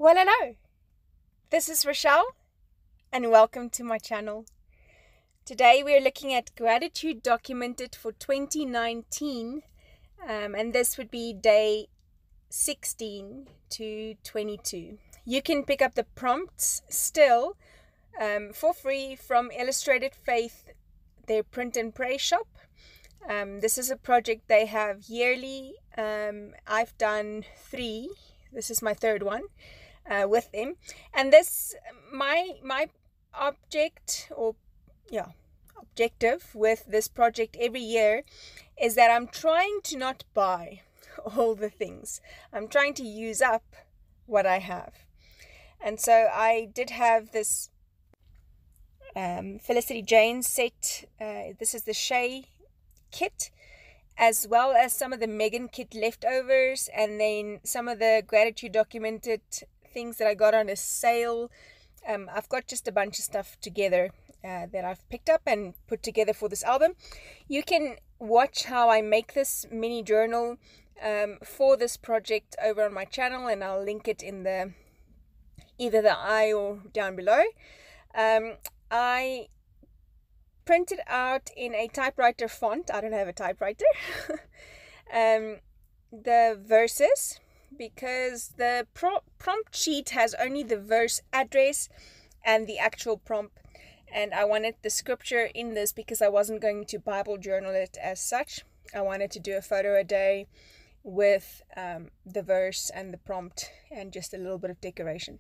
Well, hello. This is Rochelle, and welcome to my channel. Today we are looking at gratitude documented for 2019, and this would be day 16 to 22. You can pick up the prompts still for free from Illustrated Faith, their print and pray shop. This is a project they have yearly. I've done 3. This is my 3rd one. With them, and this my objective with this project every year is that I'm trying to not buy all the things. I'm trying to use up what I have. And so I did have this Felicity Jane set. This is the Shea kit, as well as some of the Megan kit leftovers, and then some of the gratitude documented things that I got on a sale. I've got just a bunch of stuff together that I've picked up and put together for this album. You can watch how I make this mini journal for this project over on my channel, and I'll link it in either the eye or down below. I printed out in a typewriter font. I don't have a typewriter. The verses, because the prompt sheet has only the verse address and the actual prompt, and I wanted the scripture in this because I wasn't going to Bible journal it as such. I wanted to do a photo a day with the verse and the prompt and just a little bit of decoration.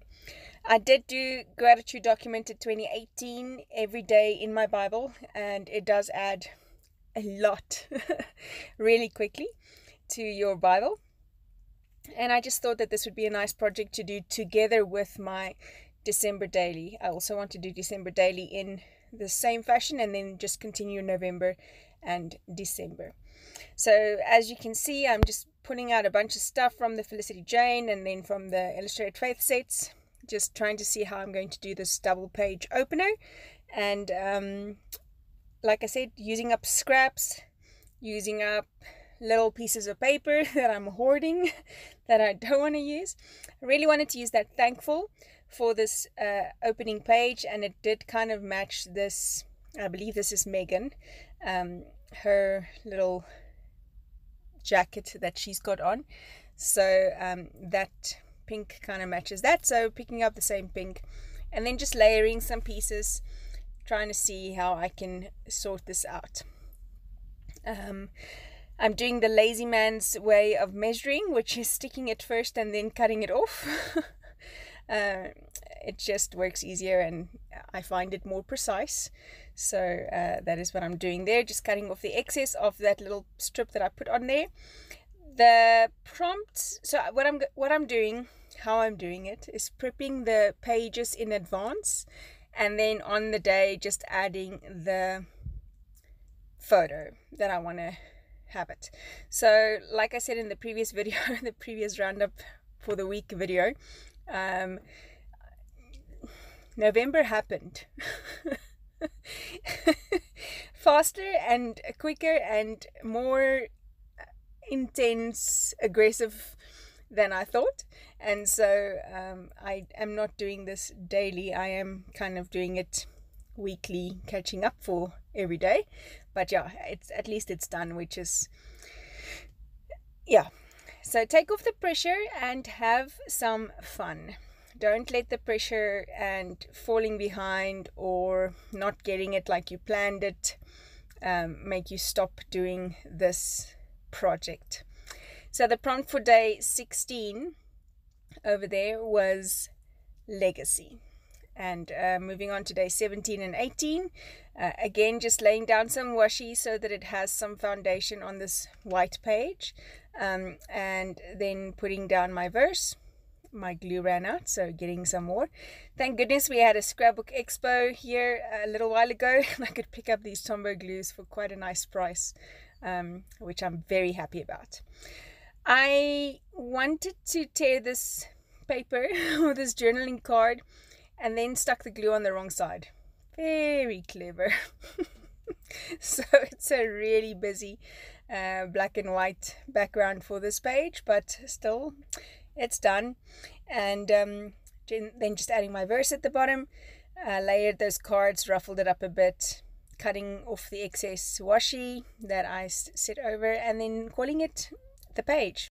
I did do gratitude documented 2018 every day in my Bible, and it does add a lot really quickly to your Bible. And I just thought that this would be a nice project to do together with my December daily. I also want to do December daily in the same fashion, and then just continue November and December. So as you can see, I'm just putting out a bunch of stuff from the Felicity Jane and then from the Illustrated Faith sets, just trying to see how I'm going to do this double page opener. And like I said, using up scraps, using up little pieces of paper that I'm hoarding that I don't want to use. I really wanted to use that thankful for this opening page, and it did kind of match this. I believe this is Megan, her little jacket that she's got on, so that pink kind of matches that, so picking up the same pink and then just layering some pieces, trying to see how I can sort this out. I'm doing the lazy man's way of measuring, which is sticking it first and then cutting it off. It just works easier, and I find it more precise. So that is what I'm doing there, just cutting off the excess of that little strip that I put on there. The prompts, so what I'm doing, how I'm doing it, is prepping the pages in advance, and then on the day just adding the photo that I want to have it. So like I said in the previous video, the previous roundup for the week video, November happened faster and quicker and more intense, aggressive than I thought. And so I am not doing this daily. I am kind of doing it weekly, catching up for every day. But yeah, at least it's done, which is, yeah. So take off the pressure and have some fun. Don't let the pressure and falling behind or not getting it like you planned it make you stop doing this project. So the prompt for day 16 over there was legacy. And moving on to day 17 and 18, again just laying down some washi so that it has some foundation on this white page, and then putting down my verse. My glue ran out, so getting some more. Thank goodness we had a scrapbook expo here a little while ago, and I could pick up these Tombow glues for quite a nice price, which I'm very happy about. I wanted to tear this paper or this journaling card and then stuck the glue on the wrong side. Very clever. So it's a really busy black and white background for this page, but still it's done. And then just adding my verse at the bottom, layered those cards, ruffled it up a bit, cutting off the excess washi that I set over, and then calling it the page.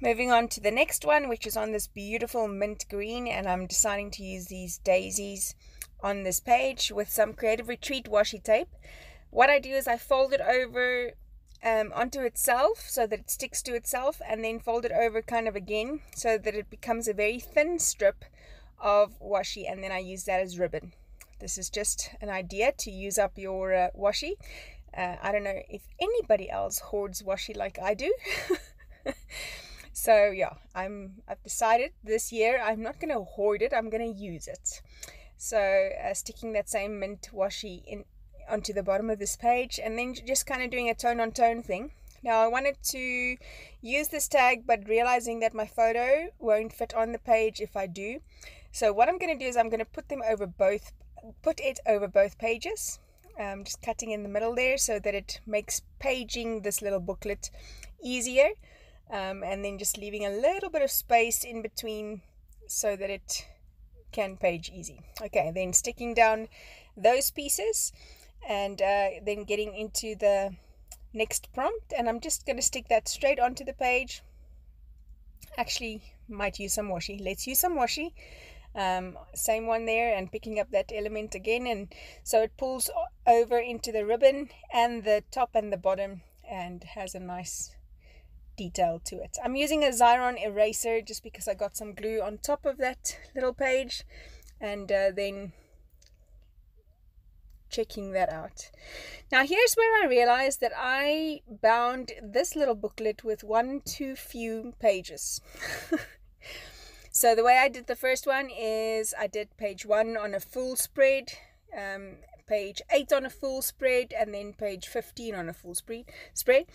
Moving on to the next one, which is on this beautiful mint green, and I'm deciding to use these daisies on this page with some Creative Retreat washi tape. What I do is I fold it over onto itself so that it sticks to itself, and then fold it over kind of again so that it becomes a very thin strip of washi, and then I use that as ribbon. This is just an idea to use up your washi. I don't know if anybody else hoards washi like I do. So yeah, I've decided this year I'm not going to hoard it, I'm going to use it. So sticking that same mint washi onto the bottom of this page, and then just kind of doing a tone on tone thing. Now I wanted to use this tag, but realizing that my photo won't fit on the page if I do. So what I'm going to do is I'm going to put it over both pages. Just cutting in the middle there so that it makes paging this little booklet easier. And then just leaving a little bit of space in between so that it can page easy. Okay, then sticking down those pieces, and then getting into the next prompt, and I'm just going to stick that straight onto the page. Actually, might use some washi. Let's use some washi. Same one there, and picking up that element again, and so it pulls over into the ribbon and the top and the bottom, and has a nice detail to it. I'm using a Xyron eraser just because I got some glue on top of that little page, and then checking that out. Now here's where I realized that I bound this little booklet with one too few pages. So the way I did the first one is I did page 1 on a full spread, page 8 on a full spread, and then page 15 on a full spread,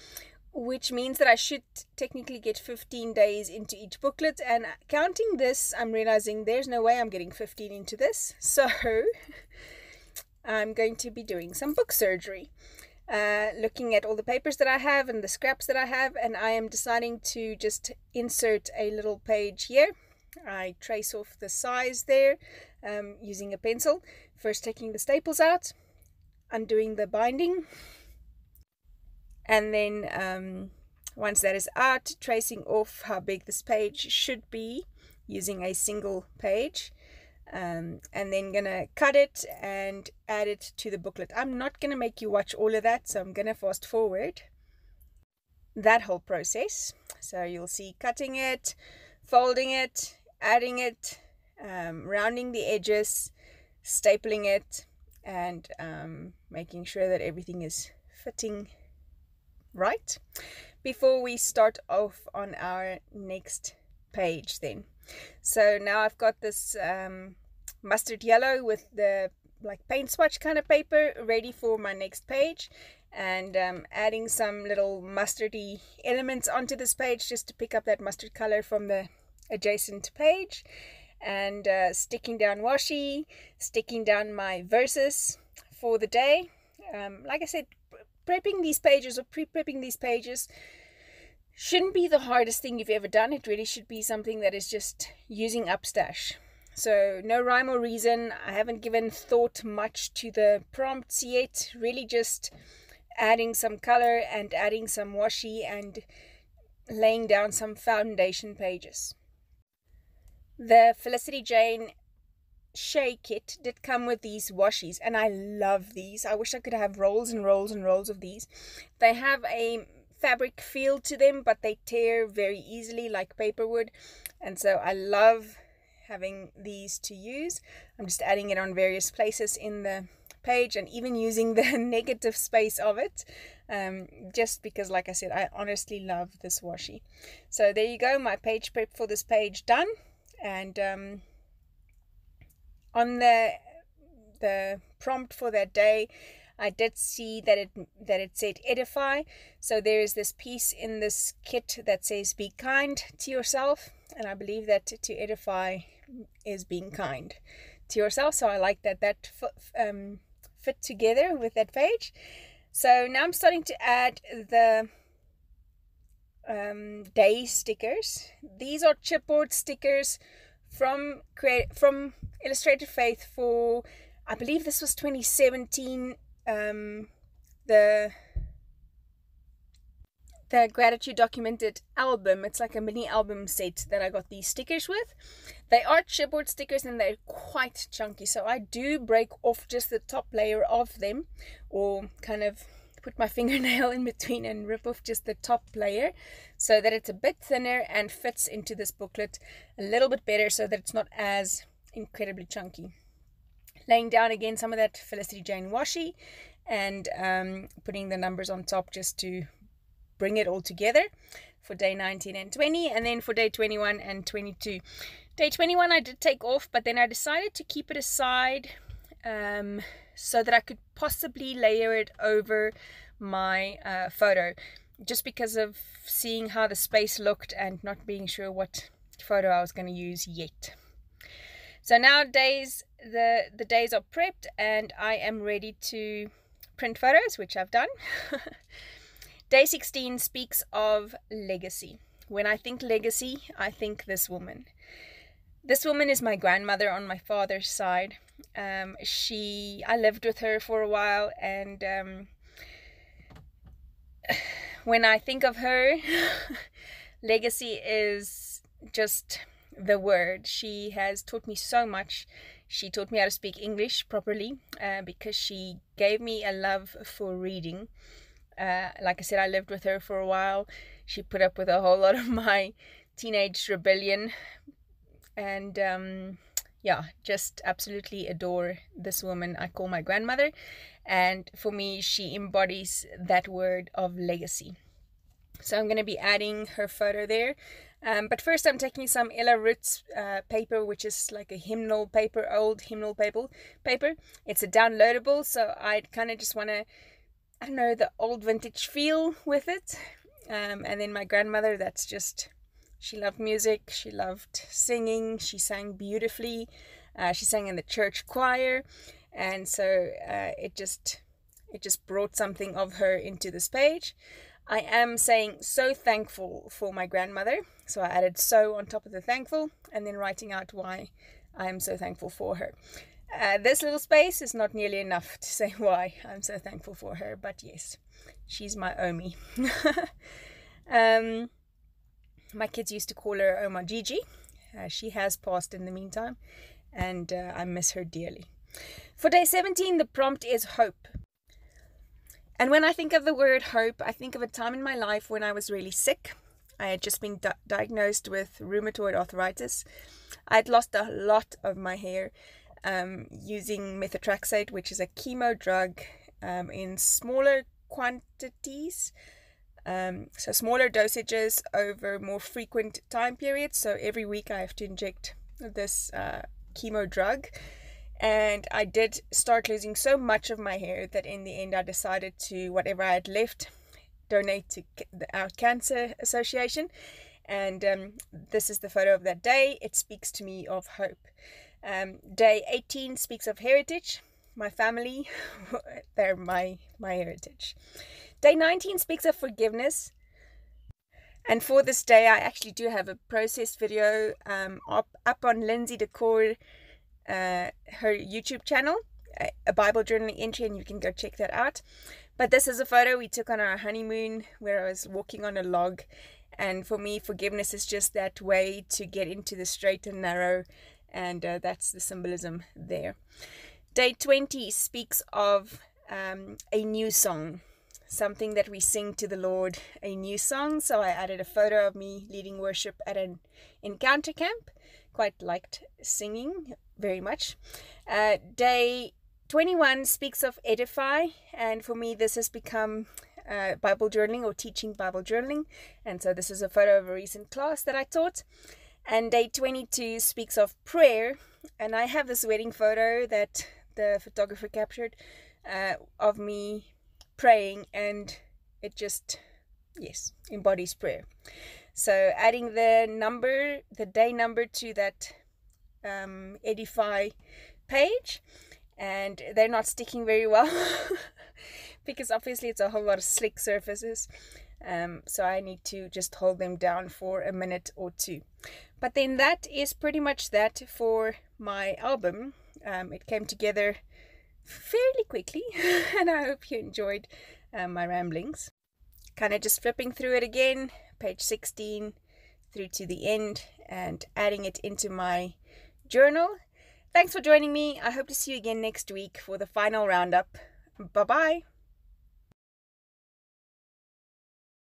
which means that I should technically get 15 days into each booklet. And counting this, I'm realizing there's no way I'm getting 15 into this. So I'm going to be doing some book surgery, looking at all the papers that I have and the scraps that I have, and I am deciding to just insert a little page here. I trace off the size there using a pencil, first taking the staples out, undoing the binding, and then once that is out, tracing off how big this page should be using a single page, and then gonna cut it and add it to the booklet. I'm not gonna make you watch all of that, so I'm gonna fast forward that whole process. So you'll see cutting it, folding it, adding it, rounding the edges, stapling it, and making sure that everything is fitting right before we start off on our next page then. So now I've got this mustard yellow with the like paint swatch kind of paper ready for my next page, and adding some little mustardy elements onto this page just to pick up that mustard color from the adjacent page, and sticking down washi, sticking down my verses for the day. Like I said, prepping these pages or pre-prepping these pages shouldn't be the hardest thing you've ever done. It really should be something that is just using up stash. So no rhyme or reason. I haven't given thought much to the prompts yet. Really just adding some color and adding some washi and laying down some foundation pages. The Felicity Jane Shea kit did come with these washies, and I love these. I wish I could have rolls and rolls and rolls of these. They have a fabric feel to them, but they tear very easily like paper would, and so I love having these to use. I'm just adding it on various places in the page, and even using the negative space of it, just because, like I said, I honestly love this washi. So there you go, my page prep for this page done. And on the prompt for that day, I did see that it said edify. So there is this piece in this kit that says be kind to yourself, and I believe that to edify is being kind to yourself. So I like that fit together with that page. So now I'm starting to add the day stickers. These are chipboard stickers from Illustrated Faith for, I believe this was 2017, the Gratitude Documented album. It's like a mini album set that I got these stickers with. They are chipboard stickers and they're quite chunky, so I do break off just the top layer of them, or kind of put my fingernail in between and rip off just the top layer so that it's a bit thinner and fits into this booklet a little bit better, so that it's not as incredibly chunky. Laying down again some of that Felicity Jane washi and putting the numbers on top just to bring it all together for day 19 and 20, and then for day 21 and 22. Day 21 I did take off, but then I decided to keep it aside so that I could possibly layer it over my photo, just because of seeing how the space looked and not being sure what photo I was going to use yet. So now the days are prepped and I am ready to print photos, which I've done. Day 16 speaks of legacy. When I think legacy, I think this woman. This woman is my grandmother on my father's side. I lived with her for a while, and when I think of her, legacy is just the word. She has taught me so much. She taught me how to speak English properly because she gave me a love for reading. Like I said, I lived with her for a while. She put up with a whole lot of my teenage rebellion, and yeah, just absolutely adore this woman I call my grandmother, and for me she embodies that word of legacy. So I'm going to be adding her photo there, but first I'm taking some Ella Roots paper, which is like a hymnal paper, old hymnal paper. It's a downloadable, so I kind of just want to, I don't know, the old vintage feel with it. And then my grandmother, that's just, she loved music, she loved singing, she sang beautifully, she sang in the church choir, and so it just brought something of her into this page. I am saying so thankful for my grandmother, so I added so on top of the thankful, and then writing out why I am so thankful for her. This little space is not nearly enough to say why I'm so thankful for her, but yes, she's my Omi. My kids used to call her Oma Gigi. She has passed in the meantime, and I miss her dearly. For day 17, the prompt is hope. And when I think of the word hope, I think of a time in my life when I was really sick. I had just been diagnosed with rheumatoid arthritis. I had lost a lot of my hair using methotrexate, which is a chemo drug in smaller quantities. So smaller dosages over more frequent time periods. So every week I have to inject this chemo drug. And I did start losing so much of my hair that in the end I decided to, whatever I had left, donate to our Cancer Association. And this is the photo of that day. It speaks to me of hope. Day 18 speaks of heritage. My family, they're my heritage. Day 19 speaks of forgiveness. And for this day, I actually do have a processed video up on Lindsay Decor, her YouTube channel, a Bible journaling entry, and you can go check that out. But this is a photo we took on our honeymoon where I was walking on a log. And for me, forgiveness is just that way to get into the straight and narrow. And that's the symbolism there. Day 20 speaks of a new song. Something that we sing to the Lord, a new song. So I added a photo of me leading worship at an encounter camp. Quite liked singing very much. Day 21 speaks of edify, and for me this has become Bible journaling or teaching Bible journaling, and so this is a photo of a recent class that I taught. And day 22 speaks of prayer, and I have this wedding photo that the photographer captured of me praying, and it just, yes, embodies prayer. So adding the day number to that edify page, and they're not sticking very well because obviously it's a whole lot of slick surfaces. So I need to just hold them down for a minute or two. But then that is pretty much that for my album. It came together fairly quickly, and I hope you enjoyed my ramblings. Kind of just flipping through it again, page 16 through to the end, and adding it into my journal. Thanks for joining me. I hope to see you again next week for the final roundup. Bye bye.